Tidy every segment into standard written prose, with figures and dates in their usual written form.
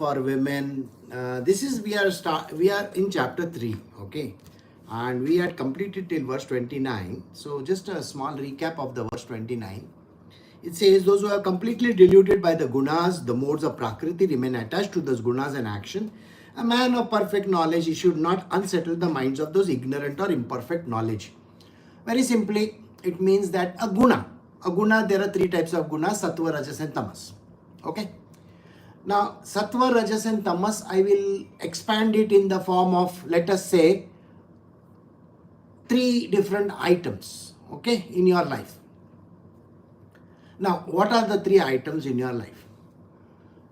for women. This is we are in chapter 3, okay, and we had completed till verse 29. So just a small recap of the verse 29. It says, those who are completely deluded by the gunas, the modes of prakriti, remain attached to those gunas and action. A man of perfect knowledge, he should not unsettle the minds of those ignorant or imperfect knowledge. Very simply, it means that a guna, there are three types of gunas: sattva, rajas and tamas. Okay. Now, sattva, rajas and tamas, I will expand it in the form of, let us say, three different items, okay, in your life. Now, what are the three items in your life?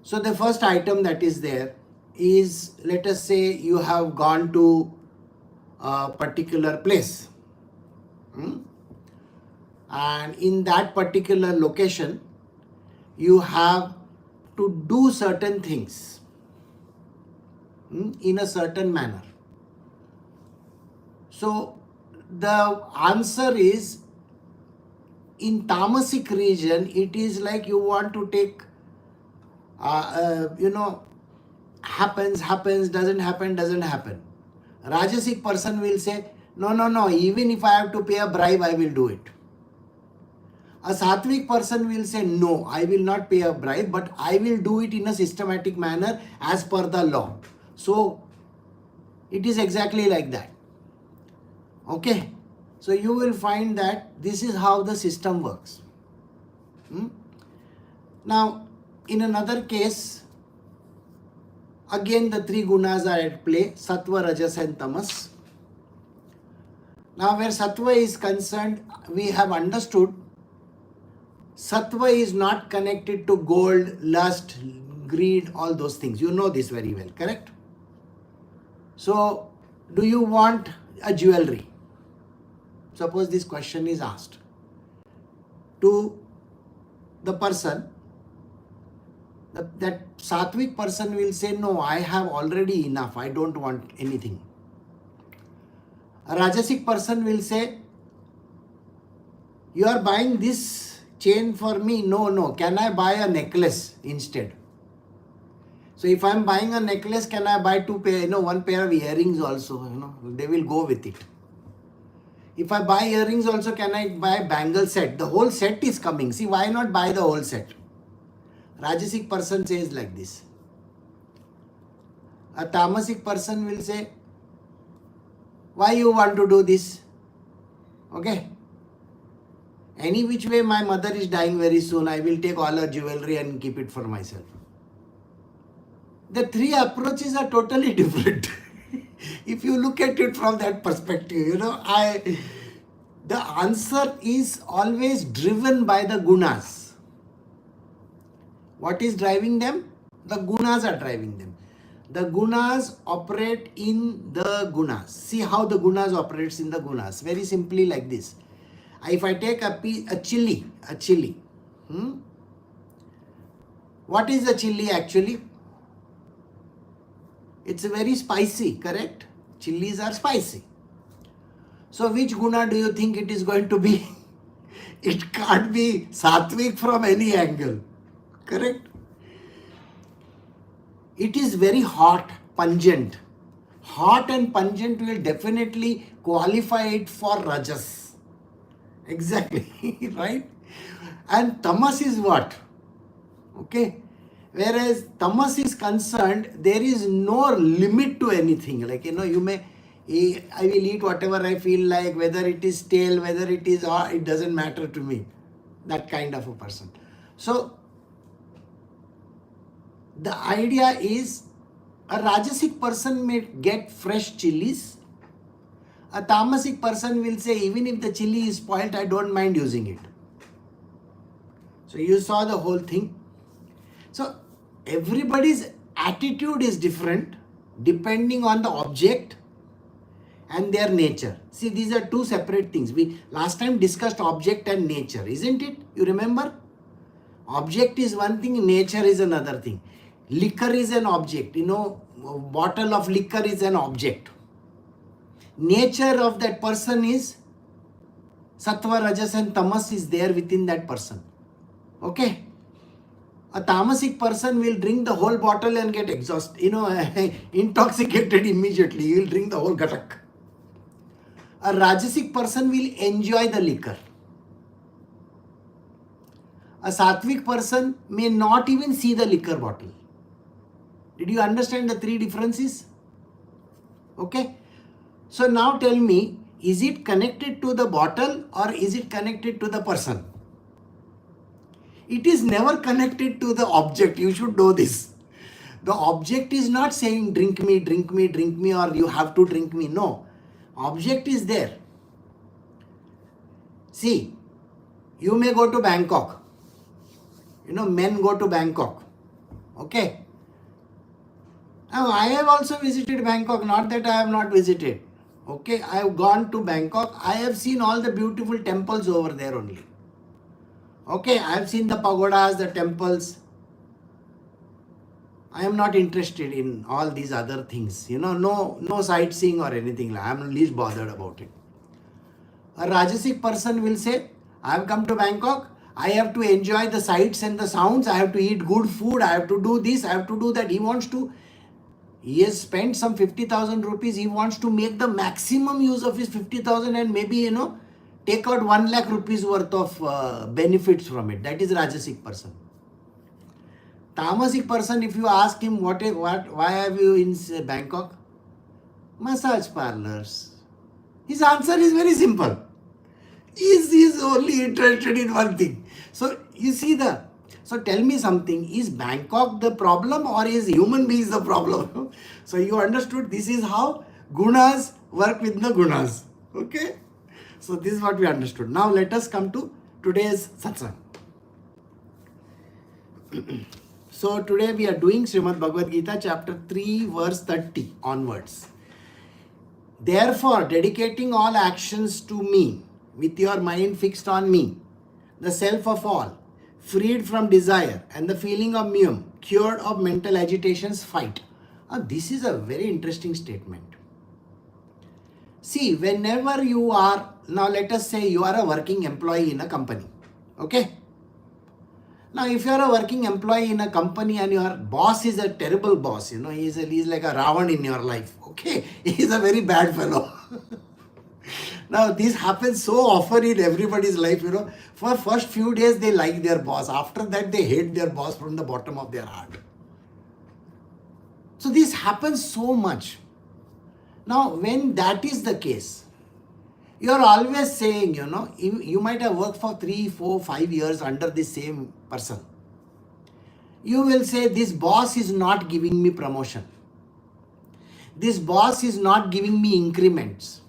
So, the first item that is there is, let us say, you have gone to a particular place. And in that particular location, you have to do certain things in a certain manner. So the answer is, in tamasic region, it is like you want to take, happens, doesn't happen. Rajasic person will say, no, even if I have to pay a bribe, I will do it. A sattvic person will say, no, I will not pay a bribe, but I will do it in a systematic manner as per the law. So it is exactly like that. Okay. So you will find that this is how the system works. Now, in another case, again the three gunas are at play: sattva, rajas and tamas. Now, where sattva is concerned, we have understood sattva is not connected to gold, lust, greed, all those things. You know this very well, correct? So, do you want a jewelry? Suppose this question is asked to the person. That sattvic person will say, no, I have already enough. I don't want anything. A rajasic person will say, you are buying this chain for me? No. Can I buy a necklace instead? So if I am buying a necklace, can I buy one pair of earrings also? They will go with it. If I buy earrings also, can I buy a bangle set? The whole set is coming. See, why not buy the whole set? Rajasic person says like this. A tamasic person will say, why you want to do this? Okay. Any which way, my mother is dying very soon. I will take all her jewelry and keep it for myself. The three approaches are totally different. If you look at it from that perspective, the answer is always driven by the gunas. What is driving them? The gunas are driving them. The gunas operate in the gunas. See how the gunas operates in the gunas. Very simply like this. If I take a chili. What is a chili actually? It's very spicy, correct? Chilies are spicy. So which guna do you think it is going to be? It can't be sattvic from any angle, correct? It is very hot, pungent. Hot and pungent will definitely qualify it for rajas. Exactly, right? And tamas is what? Okay. Whereas tamas is concerned, there is no limit to anything. I will eat whatever I feel like, whether it is stale, whether it is, it doesn't matter to me. That kind of a person. So, the idea is, a rajasic person may get fresh chilies. A tamasic person will say, even if the chili is spoiled, I don't mind using it. So, you saw the whole thing. So, everybody's attitude is different depending on the object and their nature. See, these are two separate things. We last time discussed object and nature, isn't it? You remember? Object is one thing, nature is another thing. Liquor is an object. A bottle of liquor is an object. Nature of that person is sattva, rajas and tamas is there within that person. Okay? A tamasic person will drink the whole bottle and get exhausted, intoxicated immediately. He will drink the whole gatak. A rajasic person will enjoy the liquor. A sattvic person may not even see the liquor bottle. Did you understand the three differences? Okay. So now tell me, is it connected to the bottle or is it connected to the person? It is never connected to the object. You should know this. The object is not saying drink me, drink me, drink me, or you have to drink me. No. Object is there. See, you may go to Bangkok. Men go to Bangkok. Okay. Now, I have also visited Bangkok, not that I have not visited. Okay, I have gone to Bangkok. I have seen all the beautiful temples over there only. Okay, I have seen the pagodas, the temples. I am not interested in all these other things. No sightseeing or anything. I am least bothered about it. A Rajasic person will say, I have come to Bangkok. I have to enjoy the sights and the sounds. I have to eat good food. I have to do this. I have to do that. He has spent some 50,000 rupees. He wants to make the maximum use of his 50,000 and maybe, take out 1 lakh rupees worth of benefits from it. That is Rajasic person. Tamasic person, if you ask him, why have you in Bangkok? Massage parlors. His answer is very simple. He is only interested in one thing. So, you see so tell me something, is Bangkok the problem or is human beings the problem? So you understood this is how gunas work with the gunas. Okay? So this is what we understood. Now let us come to today's satsang. So today we are doing Srimad Bhagavad Gita chapter 3 verse 30 onwards. Therefore, dedicating all actions to me, with your mind fixed on me, the self of all, freed from desire and the feeling of miyam, cured of mental agitations, fight. This is a very interesting statement. See, whenever you are, now let us say you are a working employee in a company. Okay? Now, if you are a working employee in a company and your boss is a terrible boss, he's like a Ravan in your life. Okay? He's a very bad fellow. Now, this happens so often in everybody's life, For first few days, they like their boss. After that, they hate their boss from the bottom of their heart. So, this happens so much. Now, when that is the case, you are always saying, you might have worked for 3, 4, 5 years under the same person. You will say, this boss is not giving me promotion. This boss is not giving me increments.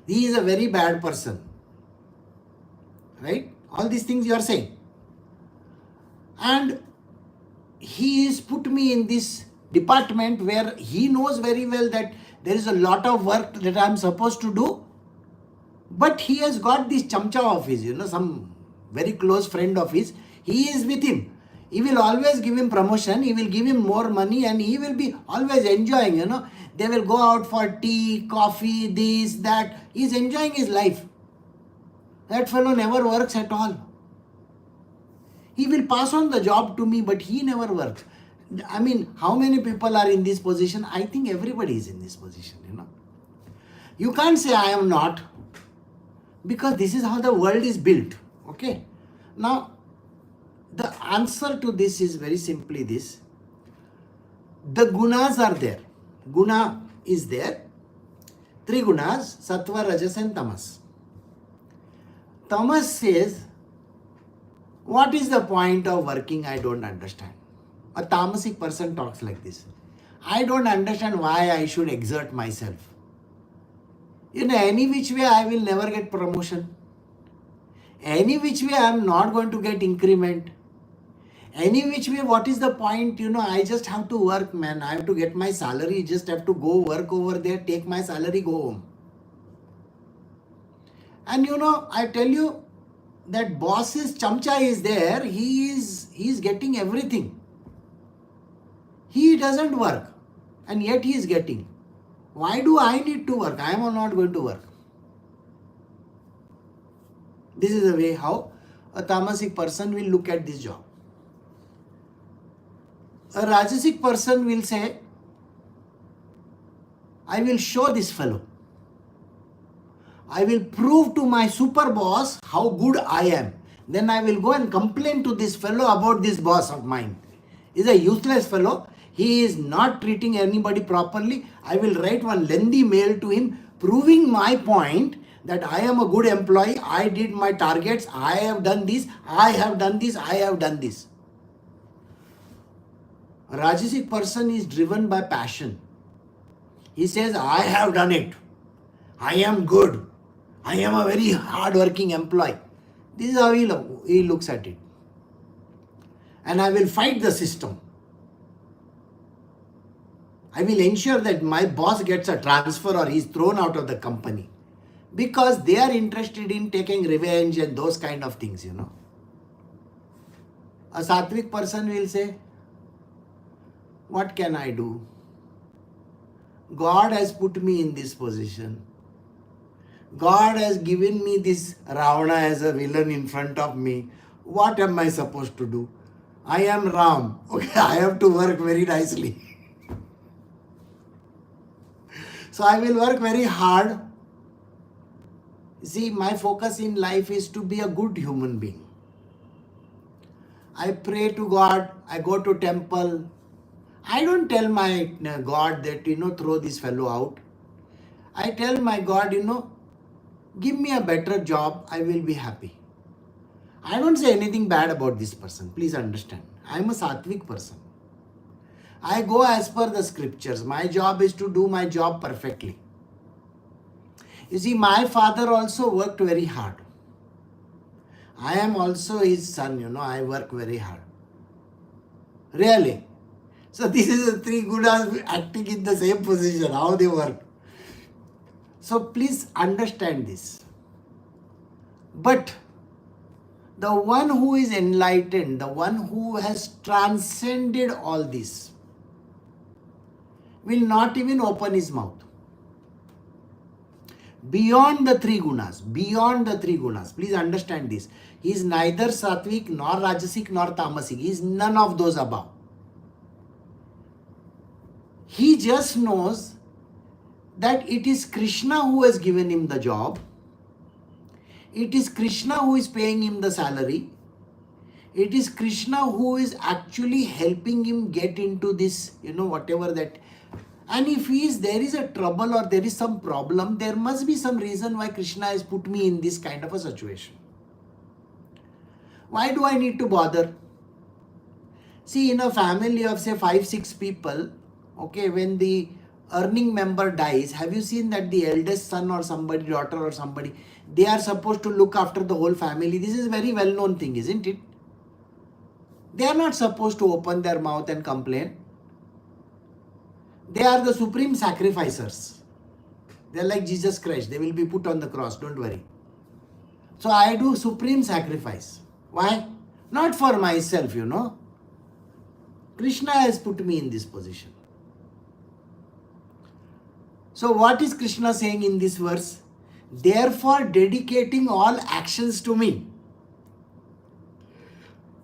He is a very bad person. Right? All these things you are saying. And he has put me in this department where he knows very well that there is a lot of work that I am supposed to do. But he has got this chamcha of his, some very close friend of his. He is with him. He will always give him promotion. He will give him more money and he will be always enjoying, They will go out for tea, coffee, this, that. He is enjoying his life. That fellow never works at all. He will pass on the job to me, but he never works. I mean, how many people are in this position? I think everybody is in this position, You can't say I am not. Because this is how the world is built. Okay. Now, the answer to this is very simply this. The gunas are there. Guna is there. 3 gunas, sattva, rajas and tamas. Tamas says, what is the point of working? I don't understand. A tamasic person talks like this. I don't understand why I should exert myself. Any which way I will never get promotion. Any which way I am not going to get increment. Any which way, what is the point? I just have to work, man. I have to get my salary. Just have to go work over there, take my salary, go home. And I tell you, that boss's chamcha is there. He is getting everything. He doesn't work. And yet he is getting. Why do I need to work? I am not going to work. This is the way how a tamasic person will look at this job. A Rajasic person will say, I will show this fellow. I will prove to my super boss how good I am. Then I will go and complain to this fellow about this boss of mine. He's a useless fellow. He is not treating anybody properly. I will write one lengthy mail to him proving my point that I am a good employee. I did my targets. I have done this. I have done this. I have done this. A Rajasic person is driven by passion. He says, I have done it. I am good. I am a very hard-working employee. This is how he looks at it. And I will fight the system. I will ensure that my boss gets a transfer or he's thrown out of the company. Because they are interested in taking revenge and those kind of things, you know. A Sattvic person will say, what can I do? God has put me in this position. God has given me this Ravana as a villain in front of me. What am I supposed to do? I am Ram. Okay, I have to work very nicely. So I will work very hard. See, my focus in life is to be a good human being. I pray to God. I go to temple. I don't tell my God that, throw this fellow out. I tell my God, give me a better job. I will be happy. I don't say anything bad about this person. Please understand. I am a Sattvic person. I go as per the scriptures. My job is to do my job perfectly. You see, my father also worked very hard. I am also his son, I work very hard. Really. So this is the three Gunas acting in the same position, how they work. So please understand this. But the one who is enlightened, the one who has transcended all this, will not even open his mouth. Beyond the three gunas, please understand this. He is neither Sattvic, nor Rajasic, nor Tamasic. He is none of those above. He just knows that it is Krishna who has given him the job. It is Krishna who is paying him the salary. It is Krishna who is actually helping him get into this, whatever that. And if there is a trouble or there is some problem, there must be some reason why Krishna has put me in this kind of a situation. Why do I need to bother? See, in a family of say 5-6 people, okay, when the earning member dies, have you seen that the eldest son or somebody, daughter or somebody, they are supposed to look after the whole family? This is a very well-known thing, isn't it? They are not supposed to open their mouth and complain. They are the supreme sacrificers. They are like Jesus Christ. They will be put on the cross, don't worry. So I do supreme sacrifice. Why? Not for myself, Krishna has put me in this position. So what is Krishna saying in this verse? Therefore, dedicating all actions to me,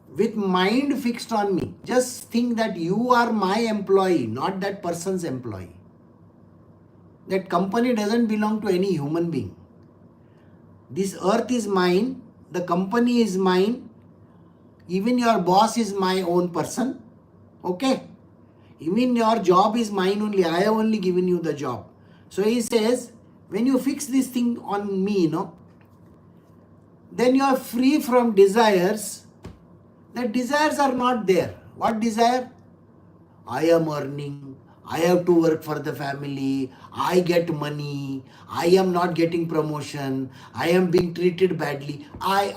with mind fixed on me. Just think that you are my employee, not that person's employee. That company doesn't belong to any human being. This earth is mine, the company is mine, even your boss is my own person. Okay? Even your job is mine only. I have only given you the job. So he says, when you fix this thing on me, then you are free from desires. The desires are not there. What desire? I am earning. I have to work for the family. I get money. I am not getting promotion. I am being treated badly. I.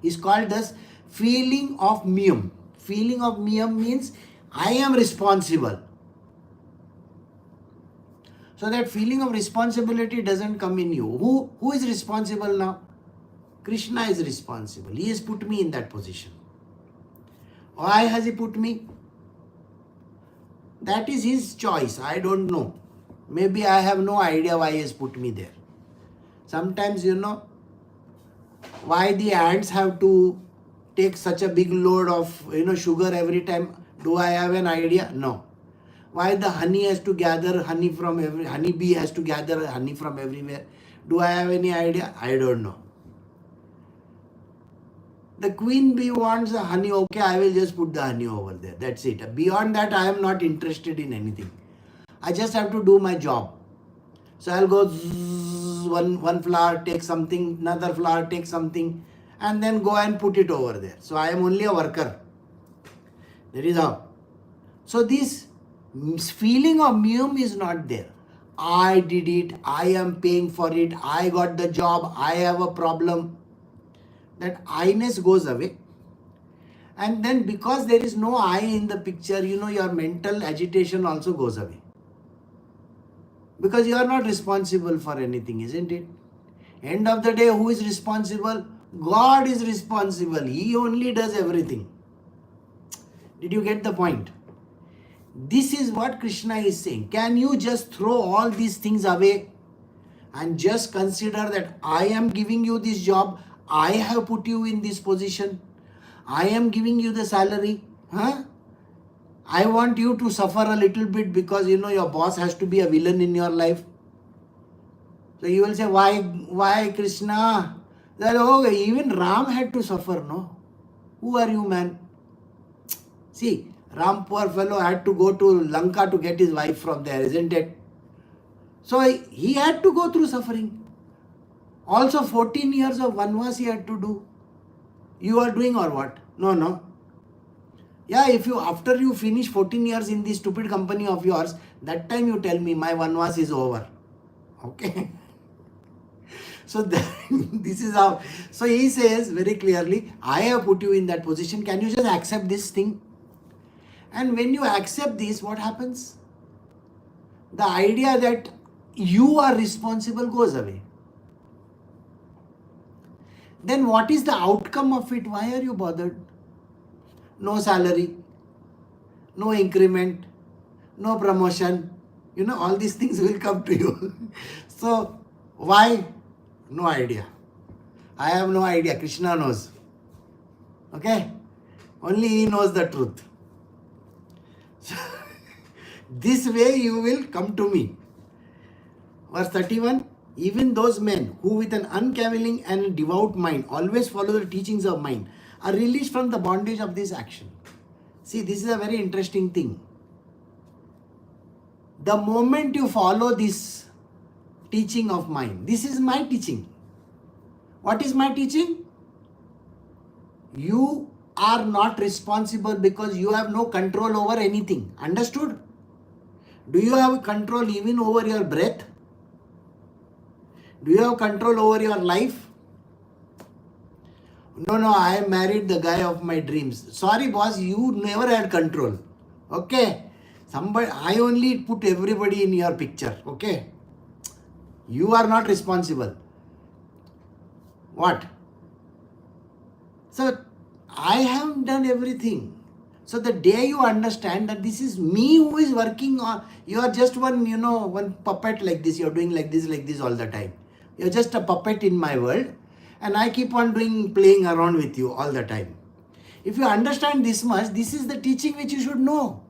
It's called as feeling of miyam. Feeling of miyam means I am responsible. So that feeling of responsibility doesn't come in you. Who is responsible now? Krishna is responsible. He has put me in that position. Why has he put me? That is his choice. I don't know. Maybe I have no idea why he has put me there. Sometimes, why the ants have to take such a big load of sugar every time? Do I have an idea? No. Why the honey has to gather honey from honey bee has to gather honey from everywhere? Do I have any idea? I don't know. The queen bee wants the honey, okay, I will just put the honey over there. That's it. Beyond that, I am not interested in anything. I just have to do my job. So I'll go one flower, take something, another flower, take something, and then go and put it over there. So I am only a worker. That is how. So this feeling of meum is not there. I did it, I am paying for it, I got the job, I have a problem. That I-ness goes away. And then because there is no I in the picture, your mental agitation also goes away. Because you are not responsible for anything, isn't it? End of the day, who is responsible? God is responsible. He only does everything. Did you get the point? This is what Krishna is saying. Can you just throw all these things away and just consider that I am giving you this job, I have put you in this position, I am giving you the salary, I want you to suffer a little bit because your boss has to be a villain in your life. So you will say, why Krishna? That even Ram had to suffer, no? Who are you, man? See, Ram, poor fellow, had to go to Lanka to get his wife from there, isn't it? So he had to go through suffering. Also 14 years of vanvas he had to do. You are doing or what? No. Yeah, after you finish 14 years in this stupid company of yours, that time you tell me my vanvas is over. Okay? So this is how. So he says very clearly, I have put you in that position. Can you just accept this thing? And when you accept this, what happens? The idea that you are responsible goes away. Then what is the outcome of it? Why are you bothered? No salary, no increment, no promotion. All these things will come to you. So why? No idea. I have no idea. Krishna knows. Okay? Only he knows the truth. So, this way you will come to me. Verse 31. Even those men who with an uncavailing and devout mind always follow the teachings of mind are released from the bondage of this action. See, this is a very interesting thing. The moment you follow this teaching of mind, this is my teaching. What is my teaching? You are not responsible because you have no control over anything. Understood? Do you have control even over your breath? Do you have control over your life? No, I married the guy of my dreams. Sorry boss, you never had control. Okay? I only put everybody in your picture. Okay? You are not responsible. What? So, I have done everything. So the day you understand that this is me who is working on, you are just one puppet like this. You are doing like this all the time. You are just a puppet in my world. And I keep on playing around with you all the time. If you understand this much, this is the teaching which you should know.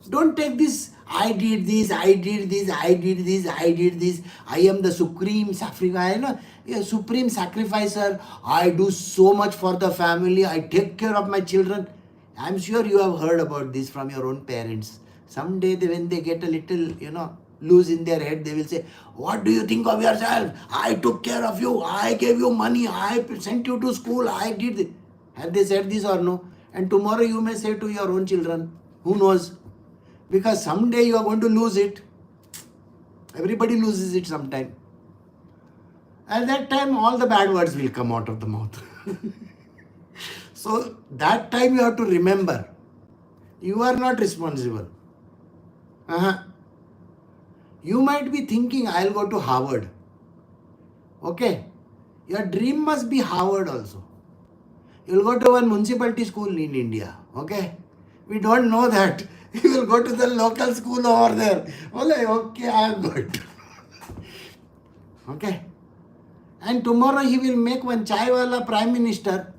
Don't take this, I did this, I did this, I did this, I did this. I am the supreme sacrificer. I do so much for the family. I take care of my children. I am sure you have heard about this from your own parents. Someday when they get a little, loose in their head, they will say, what do you think of yourself? I took care of you. I gave you money. I sent you to school. I did this. Have they said this or no? And tomorrow you may say to your own children, who knows? Because someday you are going to lose it. Everybody loses it sometime. At that time, all the bad words will come out of the mouth. So that time you have to remember, you are not responsible. You might be thinking, I'll go to Harvard. Okay. Your dream must be Harvard also. You'll go to one municipality school in India. Okay. We don't know that. You will go to the local school over there. Okay, I am good. Okay. And tomorrow he will make one chai wala prime minister.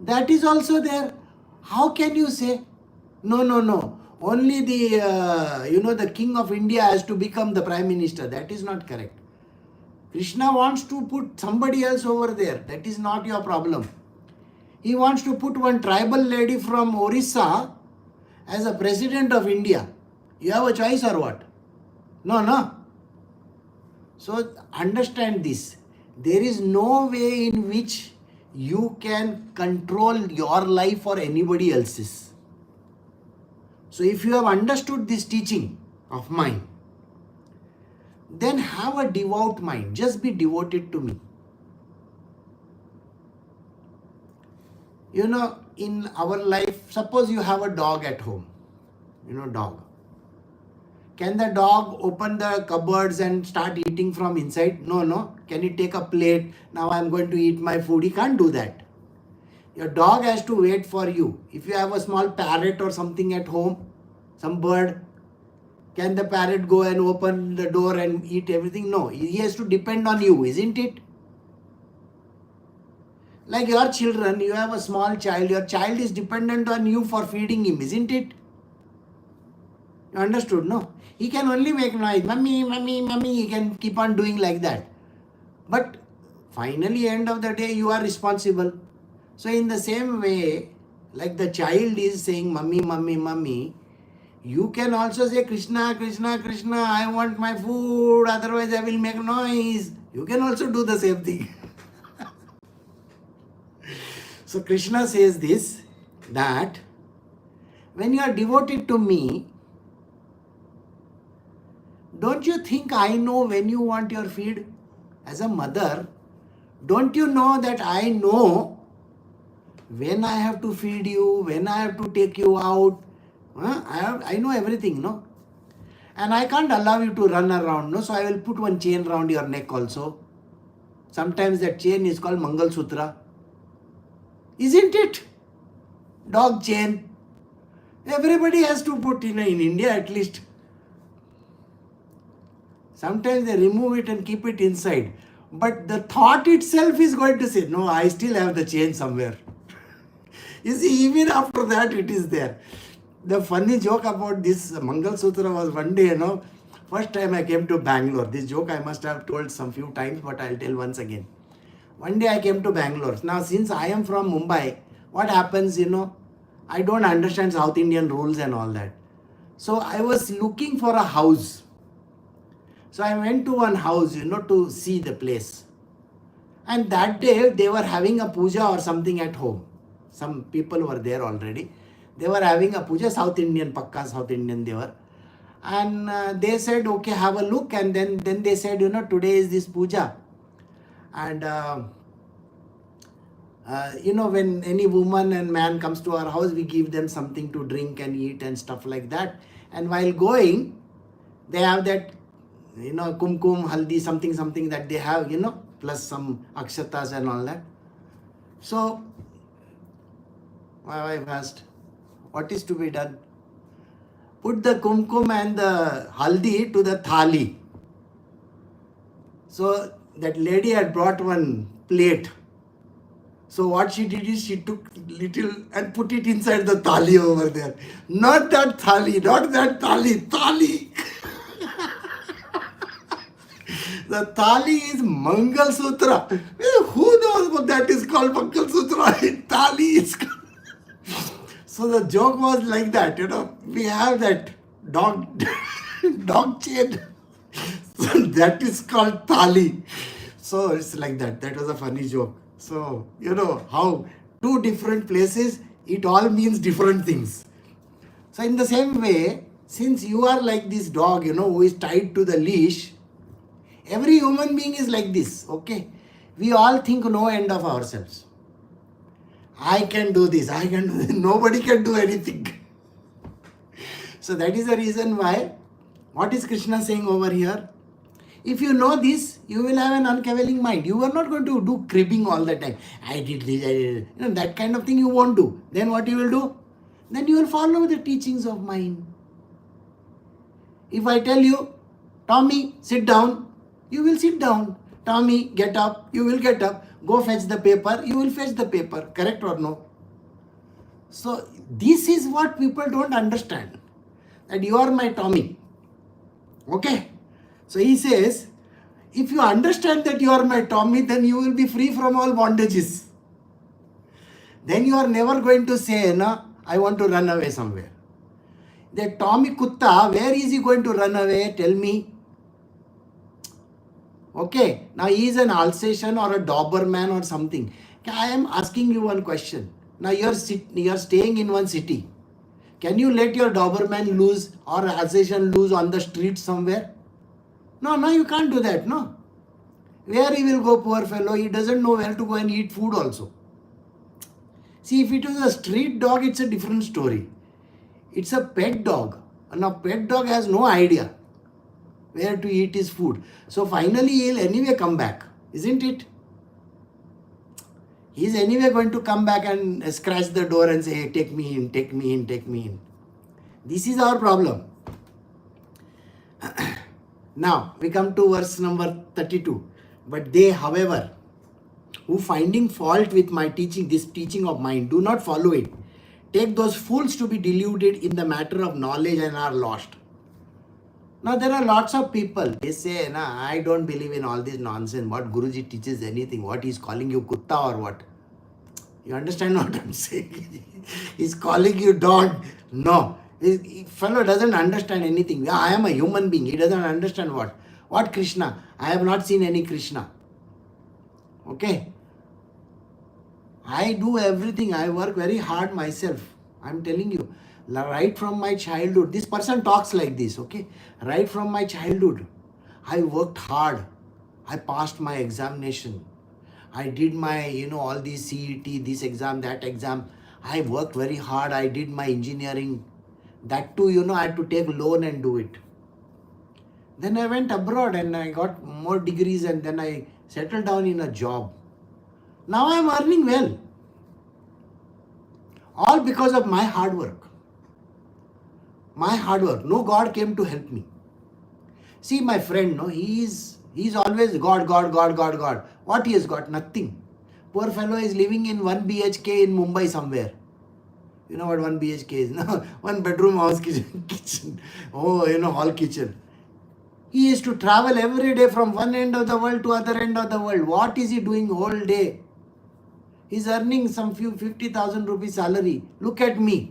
That is also there. How can you say, no, only the king of India has to become the prime minister? That is not correct. Krishna wants to put somebody else over there. That is not your problem. He wants to put one tribal lady from Orissa as a president of India. You have a choice or what? No. So understand this. There is no way in which you can control your life or anybody else's. So if you have understood this teaching of mine, then have a devout mind. Just be devoted to me. In our life, suppose you have a dog at home. Dog. Can the dog open the cupboards and start eating from inside? No. Can he take a plate? Now I'm going to eat my food. He can't do that. Your dog has to wait for you. If you have a small parrot or something at home, some bird, can the parrot go and open the door and eat everything? No. He has to depend on you, isn't it? Like your children, you have a small child. Your child is dependent on you for feeding him, isn't it? You understood, no? He can only make noise. Mummy, mummy, mummy. He can keep on doing like that. But finally, end of the day, you are responsible. So in the same way, like the child is saying, mummy, mummy, mummy, you can also say, Krishna, Krishna, Krishna, I want my food, otherwise I will make noise. You can also do the same thing. So Krishna says this, that when you are devoted to me, don't you think I know when you want your feed? As a mother, don't you know that I know when I have to feed you, when I have to take you out? I know everything, no? And I can't allow you to run around, no? So I will put one chain around your neck also. Sometimes that chain is called Mangal Sutra. Isn't it? Dog chain. Everybody has to put, in India at least. Sometimes they remove it and keep it inside. But the thought itself is going to say, no, I still have the chain somewhere. You see, even after that it is there. The funny joke about this Mangal Sutra was one day, first time I came to Bangalore. This joke I must have told some few times, but I'll tell once again. One day I came to Bangalore. Now, since I am from Mumbai, what happens, I don't understand South Indian rules and all that. So I was looking for a house. So I went to one house, to see the place. And that day they were having a puja or something at home. Some people were there already. They were having a puja, South Indian, Pakka South Indian they were. And they said, okay, have a look. And then they said, today is this puja. And, when any woman and man comes to our house, we give them something to drink and eat and stuff like that. And while going, they have that, kumkum, haldi, something that they have, plus some akshatas and all that. So, my wife asked, what is to be done? Put the kumkum and the haldi to the thali. So, that lady had brought one plate. So what she did is she took little and put it inside the thali over there. Not that thali. Thali. The thali is Mangal Sutra. Who knows what that is called Mangal Sutra? Thali is called. So the joke was like that, we have that dog chain. So that is called thali. So it's like that. That was a funny joke. So, how two different places, it all means different things. So in the same way, since you are like this dog, who is tied to the leash, every human being is like this, okay? We all think no end of ourselves. I can do this, I can do this. Nobody can do anything. So that is the reason why, what is Krishna saying over here? If you know this, you will have an uncavailing mind. You are not going to do cribbing all the time. I did this, I did it. That kind of thing you won't do. Then what you will do? Then you will follow the teachings of mine. If I tell you, Tommy, sit down, you will sit down. Tommy, get up, you will get up. Go fetch the paper, you will fetch the paper. Correct or no? So this is what people don't understand, that you are my Tommy. Okay? So he says, if you understand that you are my Tommy, then you will be free from all bondages. Then you are never going to say, no, I want to run away somewhere. The Tommy Kutta, where is he going to run away? Tell me. Okay, now he is an Alsatian or a Doberman or something. I am asking you one question. Now you are staying in one city. Can you let your Doberman loose or Alsatian loose on the street somewhere? No, you can't do that, no. Where he will go, poor fellow? He doesn't know where to go and eat food also. See, if it was a street dog, it's a different story. It's a pet dog. Now, pet dog has no idea where to eat his food. So finally, he'll anyway come back, isn't it? He's anyway going to come back and scratch the door and say, hey, take me in, take me in, take me in. This is our problem. Now, we come to verse number 32. But they, however, who finding fault with my teaching, this teaching of mine, do not follow it, take those fools to be deluded in the matter of knowledge and are lost. Now there are lots of people, they say, nah, I don't believe in all this nonsense, what Guruji teaches anything, what he's calling you kutta or what. You understand what I'm saying? He's calling you dog. No, fellow doesn't understand anything. Yeah, I am a human being, he doesn't understand what. What Krishna? I have not seen any Krishna. Okay. I do everything, I work very hard myself. I'm telling you. Right from my childhood, this person talks like this, okay? Right from my childhood, I worked hard. I passed my examination. I did my, all these CET, this exam, that exam. I worked very hard. I did my engineering. That too, I had to take loan and do it. Then I went abroad and I got more degrees and then I settled down in a job. Now I am earning well. All because of my hard work. My hard work. No God came to help me. See, my friend, he's always God. What he has got? Nothing. Poor fellow is living in 1 BHK in Mumbai somewhere. You know what 1 BHK is? No, 1 bedroom house kitchen. Oh, hall kitchen. He is to travel every day from one end of the world to other end of the world. What is he doing whole day? He's earning some 50,000 rupees salary. Look at me.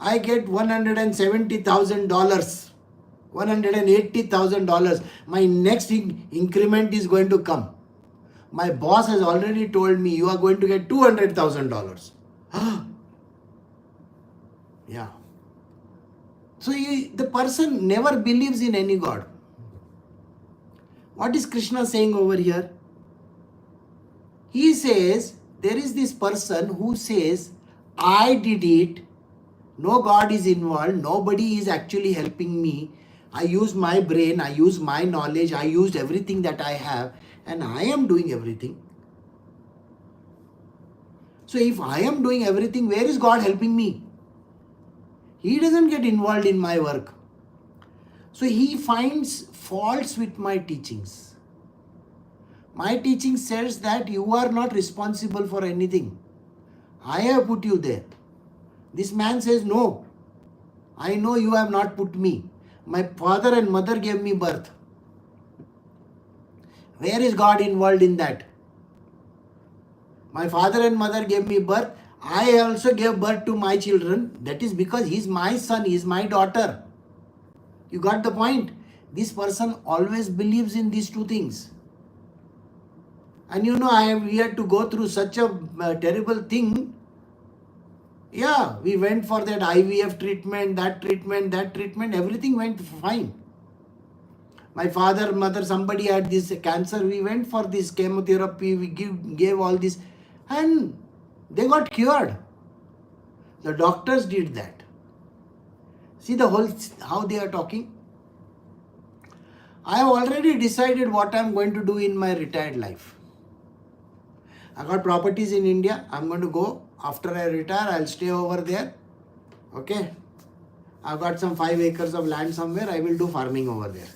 I get $170,000, $180,000. My next increment is going to come. My boss has already told me you are going to get $200,000. Yeah. So the person never believes in any God. What is Krishna saying over here? He says, there is this person who says, I did it. No God is involved. Nobody is actually helping me. I use my brain. I use my knowledge. I used everything that I have. And I am doing everything. So if I am doing everything, where is God helping me? He doesn't get involved in my work. So he finds faults with my teachings. My teaching says that you are not responsible for anything. I have put you there. This man says, no, I know you have not put me. My father and mother gave me birth. Where is God involved in that? My father and mother gave me birth. I also gave birth to my children. That is because he is my son, he is my daughter. You got the point? This person always believes in these two things. And we had to go through such a terrible thing. Yeah, we went for that IVF treatment, everything went fine. My father, mother, somebody had this cancer, we went for this chemotherapy, we gave all this and they got cured. The doctors did that. See how they are talking? I have already decided what I am going to do in my retired life. I got properties in India. I'm going to go. After I retire, I'll stay over there. Okay. I've got some 5 acres of land somewhere. I will do farming over there.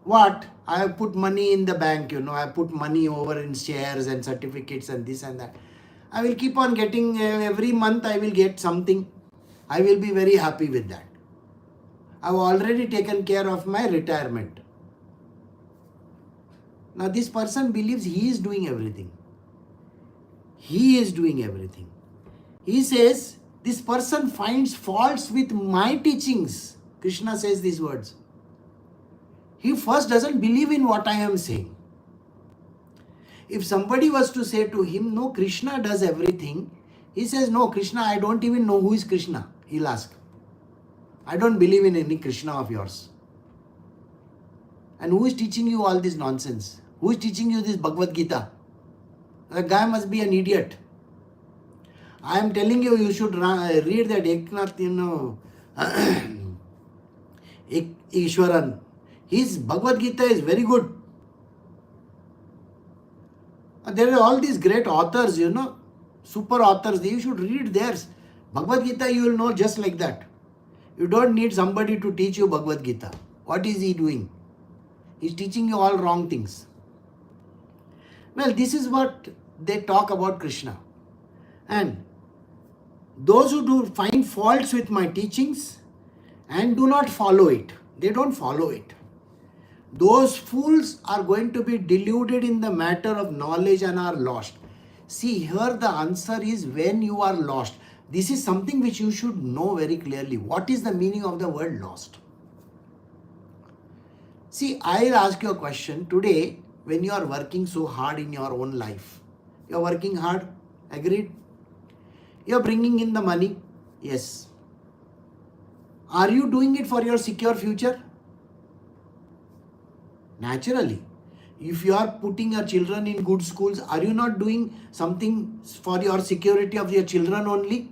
What? I have put money in the bank, I have put money over in shares and certificates and this and that. I will keep on getting, every month I will get something. I will be very happy with that. I have already taken care of my retirement. Now this person believes he is doing everything. He is doing everything. He says, this person finds faults with my teachings. Krishna says these words. He first doesn't believe in what I am saying. If somebody was to say to him, no, Krishna does everything, he says, no, Krishna, I don't even know who is Krishna. He'll ask. I don't believe in any Krishna of yours. And who is teaching you all this nonsense? Who is teaching you this Bhagavad Gita? The guy must be an idiot. I am telling you, you should read that Eknath, Ishwaran. His Bhagavad Gita is very good. There are all these great authors, super authors. You should read theirs. Bhagavad Gita you will know just like that. You don't need somebody to teach you Bhagavad Gita. What is he doing? He's teaching you all wrong things. Well, this is what they talk about Krishna. And those who do find faults with my teachings and do not follow it, they don't follow it. Those fools are going to be deluded in the matter of knowledge and are lost. See, here the answer is when you are lost. This is something which you should know very clearly. What is the meaning of the word lost? See, I'll ask you a question. Today, when you are working so hard in your own life, you are working hard, agreed? You are bringing in the money, yes. Are you doing it for your secure future? Naturally. If you are putting your children in good schools, are you not doing something for your security of your children only?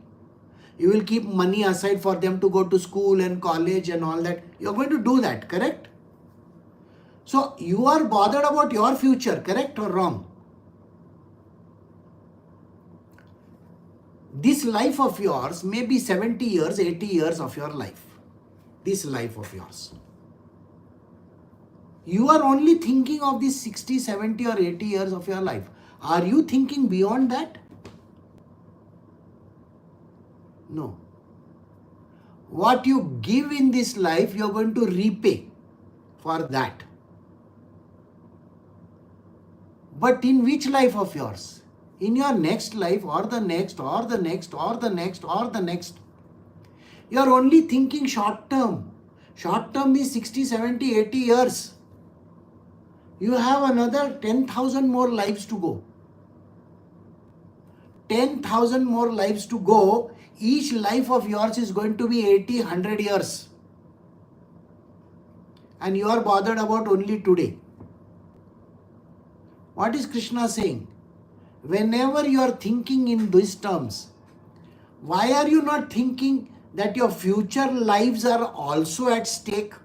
You will keep money aside for them to go to school and college and all that. You are going to do that, correct? So you are bothered about your future, correct or wrong? This life of yours may be 70 years, 80 years of your life. This life of yours. You are only thinking of these 60, 70 or 80 years of your life. Are you thinking beyond that? No. What you give in this life, you are going to repay for that. But in which life of yours? In your next life or the next or the next or the next or the next. You are only thinking short term. Short term is 60, 70, 80 years. You have another 10,000 more lives to go. 10,000 more lives to go. Each life of yours is going to be 80, 100 years. And you are bothered about only today. What is Krishna saying? Whenever you are thinking in these terms, why are you not thinking that your future lives are also at stake?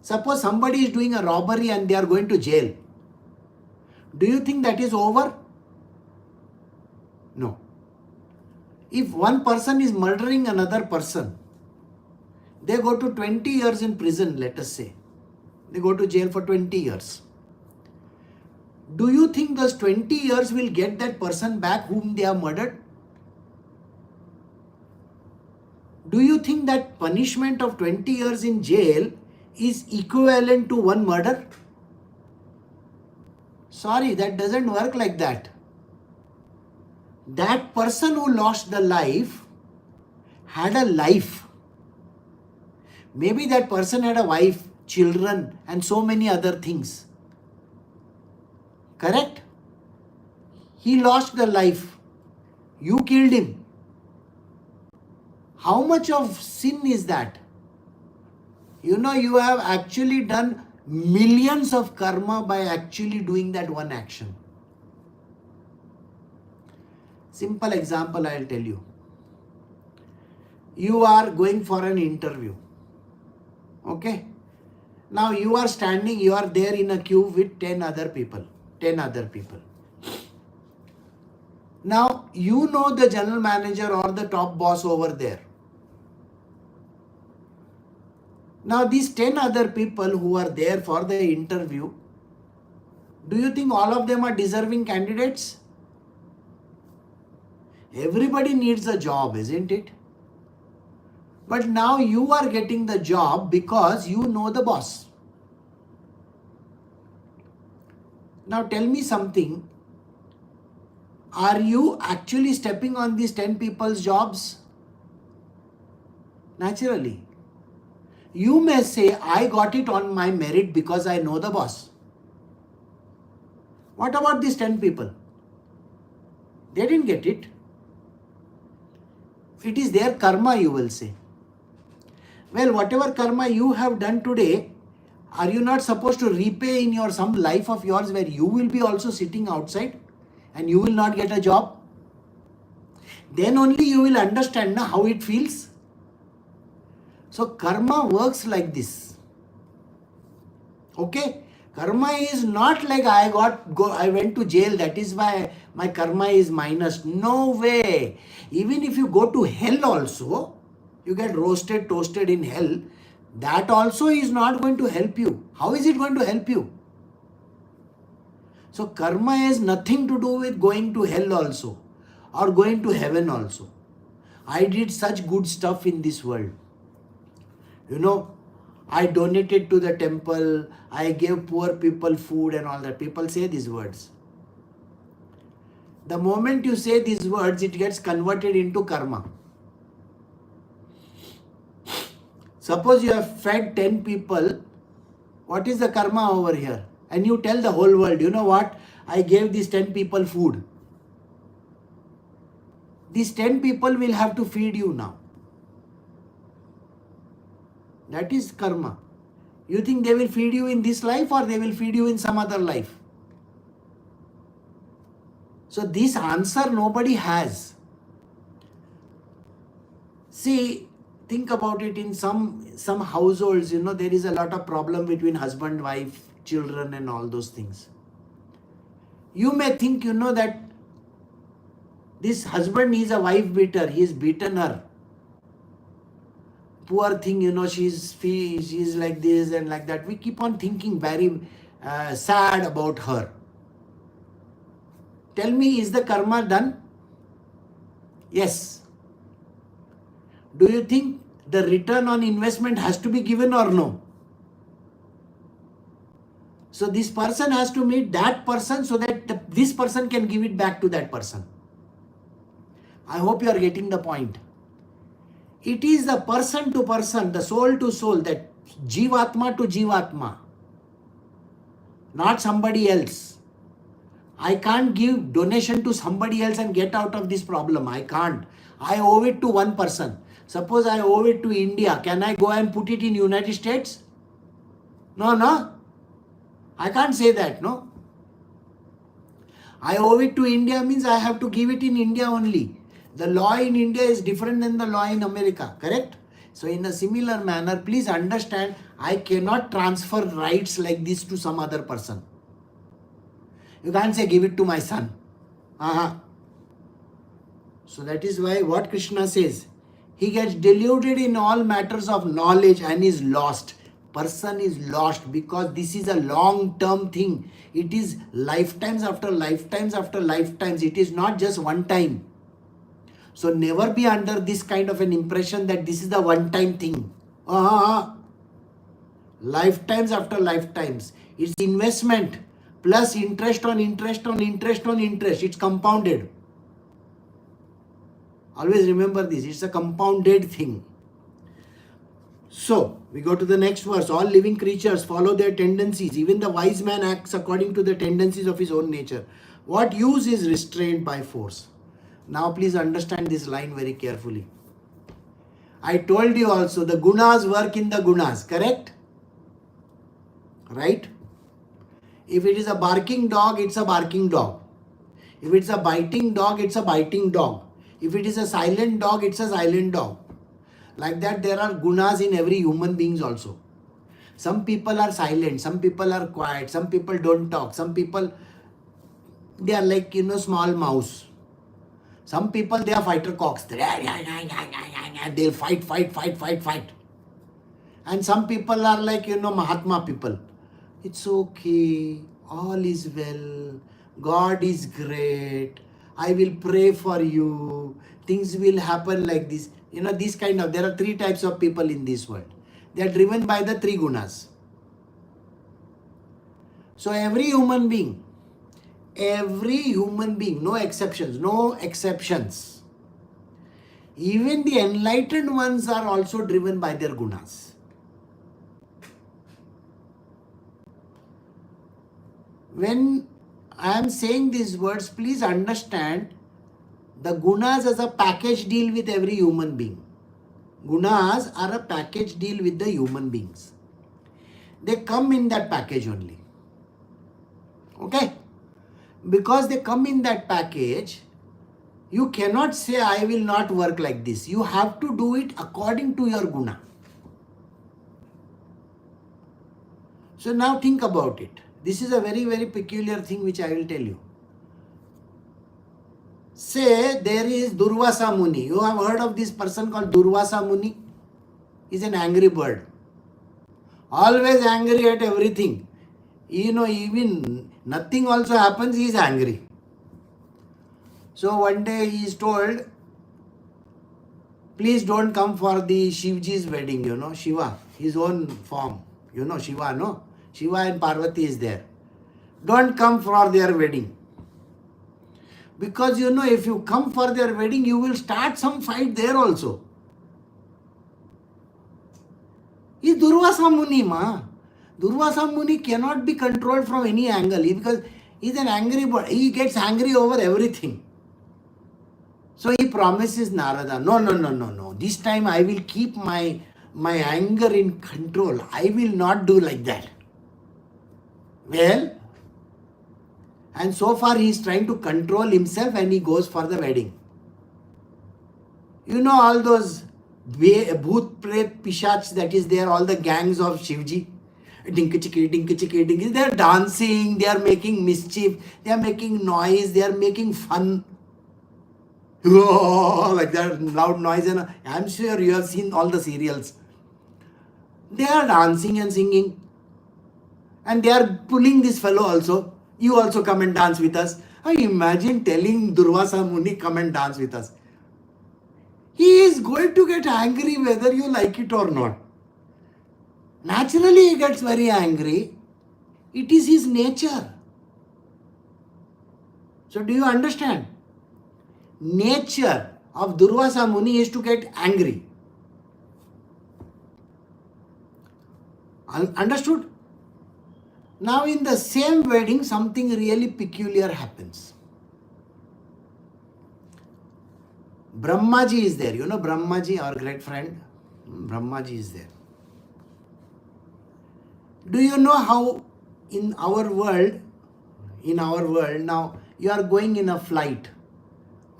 Suppose somebody is doing a robbery and they are going to jail. Do you think that is over? No. If one person is murdering another person, they go to 20 years in prison, let us say. They go to jail for 20 years. Do you think those 20 years will get that person back whom they have murdered? Do you think that punishment of 20 years in jail is equivalent to one murder? Sorry, that doesn't work like that. That person who lost the life had a life. Maybe that person had a wife, children, and so many other things. Correct? He lost the life. You killed him. How much of sin is that? You have actually done millions of karma by actually doing that one action. Simple example I'll tell you. You are going for an interview. Okay? Now you are standing, you are there in a queue with 10 other people. Now you know the general manager or the top boss over there. Now these 10 other people who are there for the interview, do you think all of them are deserving candidates? Everybody needs a job, isn't it? But now you are getting the job because you know the boss. Now tell me something. Are you actually stepping on these 10 people's jobs? Naturally. You may say, I got it on my merit because I know the boss. What about these 10 people? They didn't get it. It is their karma, you will say. Well, whatever karma you have done today, are you not supposed to repay in your some life of yours where you will be also sitting outside and you will not get a job? Then only you will understand how it feels. So karma works like this. Okay? Karma is not like I went to jail, that is why my karma is minus. No way. Even if you go to hell also, you get roasted, toasted in hell, that also is not going to help you. How is it going to help you? So karma has nothing to do with going to hell also or going to heaven also. I did such good stuff in this world. You know, I donated to the temple, I gave poor people food and all that. People say these words. The moment you say these words, it gets converted into karma. Suppose you have fed 10 people, what is the karma over here? And you tell the whole world, you know what? I gave these 10 people food. These 10 people will have to feed you now. That is karma. You think they will feed you in this life or they will feed you in some other life? So this answer nobody has. See, think about it. In some households, there is a lot of problem between husband, wife, children and all those things. You may think, that this husband is a wife beater. He has beaten her. Poor thing, she's like this and like that. We keep on thinking very sad about her. Tell me, is the karma done? Yes. Do you think the return on investment has to be given or no? So this person has to meet that person so that this person can give it back to that person. I hope you are getting the point. It is the person to person, the soul to soul, that Jivatma to Jivatma, not somebody else. I can't give donation to somebody else and get out of this problem. I can't. I owe it to one person. Suppose I owe it to India. Can I go and put it in United States? No. I can't say that, no. I owe it to India means I have to give it in India only. The law in India is different than the law in America, correct? So in a similar manner, please understand, I cannot transfer rights like this to some other person. You can't say give it to my son. So that is why what Krishna says, he gets deluded in all matters of knowledge and is lost. Person is lost because this is a long-term thing. It is lifetimes after lifetimes after lifetimes. It is not just one time. So never be under this kind of an impression that this is the one-time thing. Lifetimes after lifetimes. It's investment plus interest on interest on interest on interest. It's compounded. Always remember this. It's a compounded thing. So, we go to the next verse. All living creatures follow their tendencies. Even the wise man acts according to the tendencies of his own nature. What use is restrained by force? Now, please understand this line very carefully. I told you also, the gunas work in the gunas, correct? Right? If it is a barking dog, it's a barking dog. If it's a biting dog, it's a biting dog. If it is a silent dog, it's a silent dog. Like that, there are gunas in every human beings also. Some people are silent, some people are quiet, some people don't talk, some people, they are like, small mouse. Some people, they are fighter cocks. They'll fight. And some people are like, Mahatma people. It's okay, all is well, God is great, I will pray for you, things will happen like this. There are three types of people in this world. They are driven by the three gunas. So every human being, no exceptions. Even the enlightened ones are also driven by their gunas. When I am saying these words, please understand the gunas as a package deal with every human being. Gunas are a package deal with the human beings. They come in that package only. Okay? Because they come in that package, you cannot say, I will not work like this. You have to do it according to your guna. So now think about it. This is a very, very peculiar thing which I will tell you. Say there is Durvasa Muni. You have heard of this person called Durvasa Muni? He's an angry bird. Always angry at everything. Even nothing also happens, he is angry. So one day he is told, please don't come for the Shivji's wedding, Shiva, his own form. Shiva, no? Shiva and Parvati is there. Don't come for their wedding. Because if you come for their wedding, you will start some fight there also. He's Durvasa Muni, ma. Durvasa Muni cannot be controlled from any angle because he's an angry bird. He gets angry over everything. So he promises Narada, no. This time I will keep my anger in control. I will not do like that. Well, and so far he is trying to control himself and he goes for the wedding. All those Bhoot, Pret, Pishach that is there, all the gangs of Shivji. Dinky, they are dancing, they are making mischief, they are making noise, they are making fun. Oh, like that loud noise. And I'm sure you have seen all the serials. They are dancing and singing. And they are pulling this fellow also. You also come and dance with us. I imagine telling Durvasa Muni, come and dance with us. He is going to get angry whether you like it or not. Naturally he gets very angry. It is his nature. So do you understand? Nature of Durvasa Muni is to get angry. Understood? Now in the same wedding, something really peculiar happens. Brahmaji is there. Brahmaji, our great friend. Brahmaji is there. Do you know how in our world now, you are going in a flight.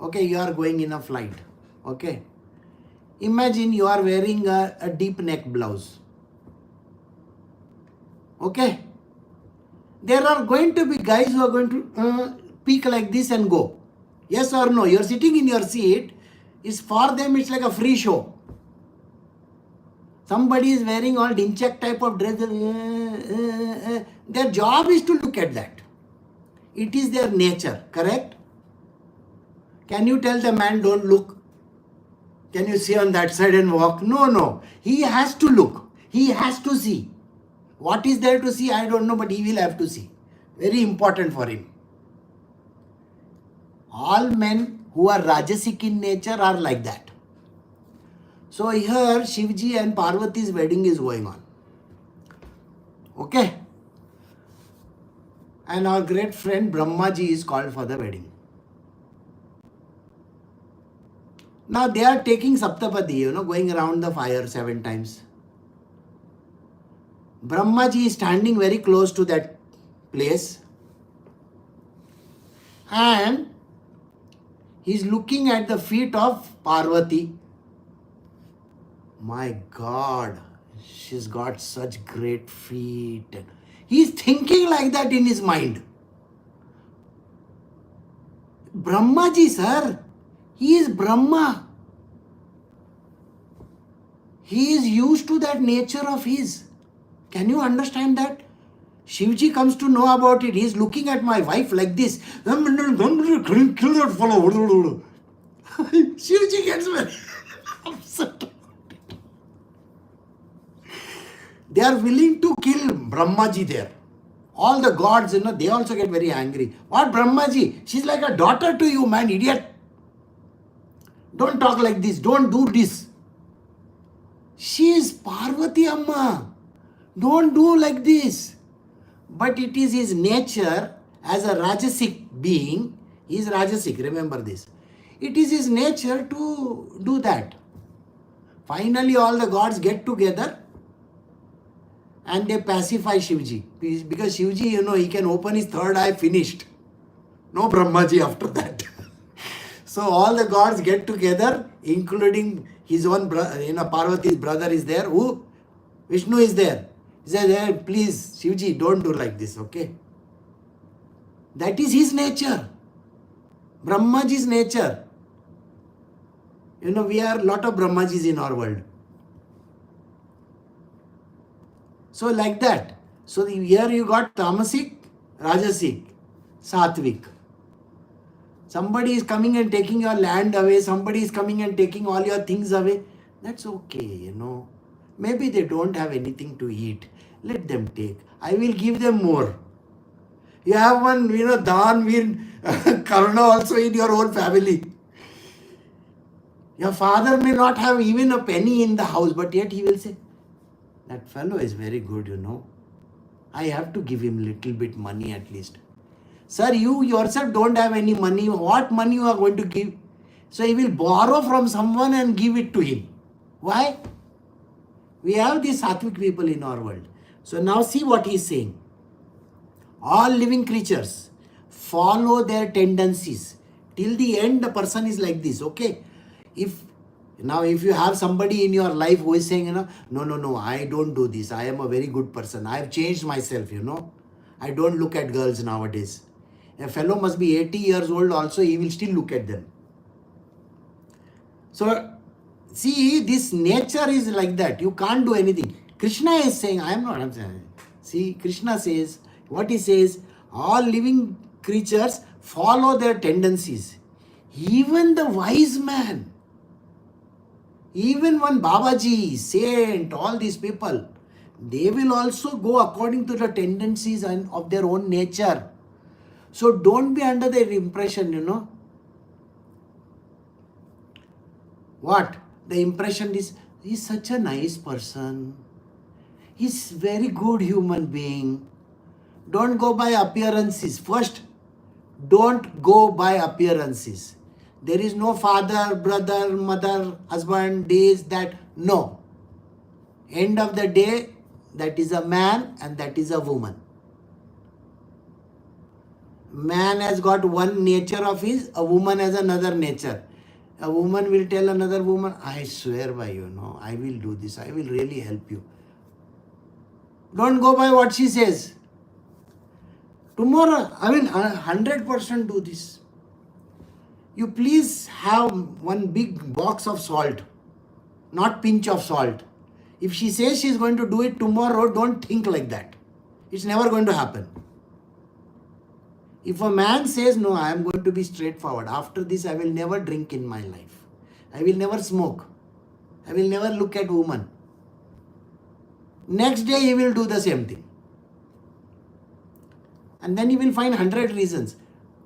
Okay, you are going in a flight. Okay. Imagine you are wearing a deep neck blouse. Okay. There are going to be guys who are going to peek like this and go. Yes or no? You are sitting in your seat. For them, it's like a free show. Somebody is wearing all dinchak type of dress. Their job is to look at that. It is their nature, correct? Can you tell the man, don't look? Can you see on that side and walk? No. He has to look. He has to see. What is there to see? I don't know, but he will have to see. Very important for him. All men who are Rajasic in nature are like that. So here Shivji and Parvati's wedding is going on. Okay. And our great friend Brahmaji is called for the wedding. Now they are taking Saptapadi, going around the fire 7 times. Brahmaji is standing very close to that place. And he is looking at the feet of Parvati. My God, she's got such great feet. He is thinking like that in his mind. Brahmaji, sir, he is Brahma. He is used to that nature of his. Can you understand that? Shivji comes to know about it. He is looking at my wife like this. Kill that fellow. Shivji gets very upset. They are willing to kill Brahmaji there. All the gods, they also get very angry. What Brahmaji? She's like a daughter to you, man, idiot. Don't talk like this. Don't do this. She is Parvati Amma. Don't do like this. But it is his nature as a Rajasic being. He is Rajasic, remember this. It is his nature to do that. Finally, all the gods get together and they pacify Shivji. Because Shivji, he can open his third eye, finished. No Brahmaji after that. So all the gods get together, including his own brother, Parvati's brother is there. Who? Vishnu is there. He says, hey, please, Shivji, don't do like this, okay? That is his nature. Brahmaji's nature. We are a lot of Brahmajis in our world. So like that. So here you got Tamasic, Rajasic, Sattvic. Somebody is coming and taking your land away. Somebody is coming and taking all your things away. That's okay, Maybe they don't have anything to eat. Let them take. I will give them more. You have one, Dhanveer, Karna also in your own family. Your father may not have even a penny in the house, but yet he will say, that fellow is very good, I have to give him little bit money at least. Sir, you yourself don't have any money. What money you are going to give? So he will borrow from someone and give it to him. Why? We have these sattvic people in our world. So now see what he is saying. All living creatures follow their tendencies. Till the end, the person is like this, okay? If you have somebody in your life who is saying, no, I don't do this. I am a very good person. I have changed myself, I don't look at girls nowadays. A fellow must be 80 years old also, he will still look at them. So, see, this nature is like that. You can't do anything. Krishna is saying, I'm saying. See, Krishna says, what he says, all living creatures follow their tendencies. Even the wise man, even one Babaji, saint, all these people, they will also go according to the tendencies of their own nature. So don't be under the impression, What? The impression is, he's such a nice person. He's very good human being. Don't go by appearances. First, don't go by appearances. There is no father, brother, mother, husband, this, that. No. End of the day, that is a man and that is a woman. Man has got one nature of his, a woman has another nature. A woman will tell another woman, I swear by you, I will do this, I will really help you. Don't go by what she says. Tomorrow, I will 100% do this. You please have one big box of salt, not pinch of salt. If she says she is going to do it tomorrow, don't think like that. It's never going to happen. If a man says, no, I am going to be straightforward. After this, I will never drink in my life. I will never smoke. I will never look at women. Next day, he will do the same thing. And then he will find 100 reasons.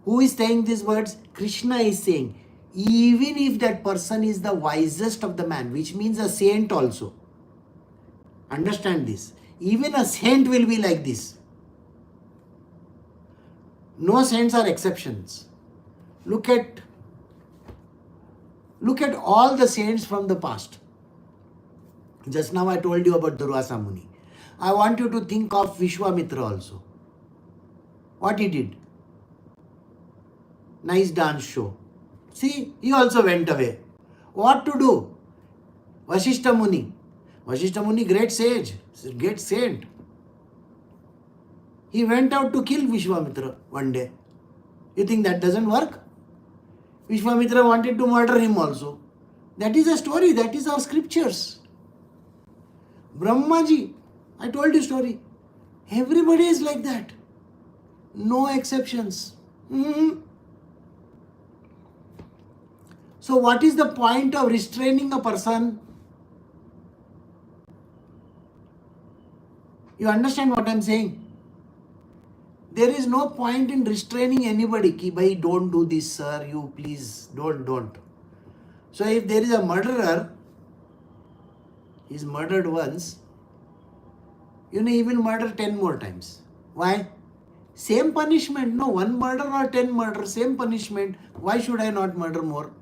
Who is saying these words? Krishna is saying, even if that person is the wisest of the man, which means a saint also. Understand this. Even a saint will be like this. No saints are exceptions. Look at all the saints from the past. Just now I told you about Durvasa Muni. I want you to think of Vishwamitra also. What he did? Nice dance show. See, he also went away. What to do? Vasishtha Muni. Vasishtha Muni, great sage, great saint. He went out to kill Vishwamitra one day. You think that doesn't work? Vishwamitra wanted to murder him also. That is a story. That is our scriptures. Brahmaji, I told you story. Everybody is like that. No exceptions. So what is the point of restraining a person? You understand what I am saying? There is no point in restraining anybody. Ki bhai, don't do this, sir. You please don't. So if there is a murderer, he is murdered once, he will murder 10 more times. Why? Same punishment. No, one murder or 10 murder, same punishment. Why should I not murder more?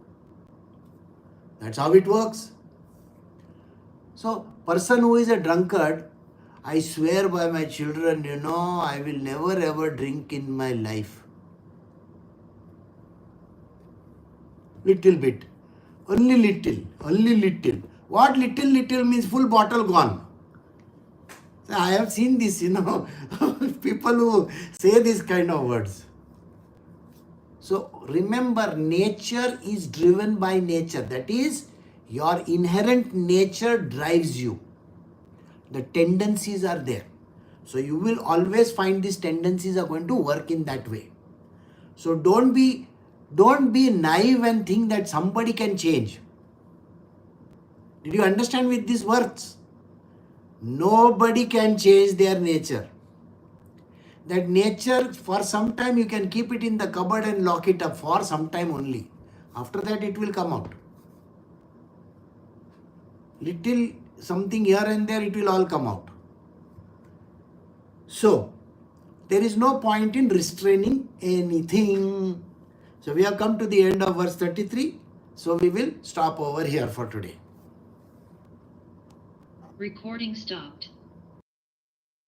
That's how it works. So, person who is a drunkard, I swear by my children, I will never ever drink in my life. Little bit. Only little. What little means? Full bottle gone. So I have seen this, people who say this kind of words. So remember, nature is driven by nature. That is, your inherent nature drives you. The tendencies are there. So you will always find these tendencies are going to work in that way. So don't be naive and think that somebody can change. Did you understand with these words? Nobody can change their nature. That nature, for some time you can keep it in the cupboard and lock it up for some time only. After that it will come out. Little something here and there, it will all come out. So, there is no point in restraining anything. So, we have come to the end of verse 33. So, we will stop over here for today. Recording stopped.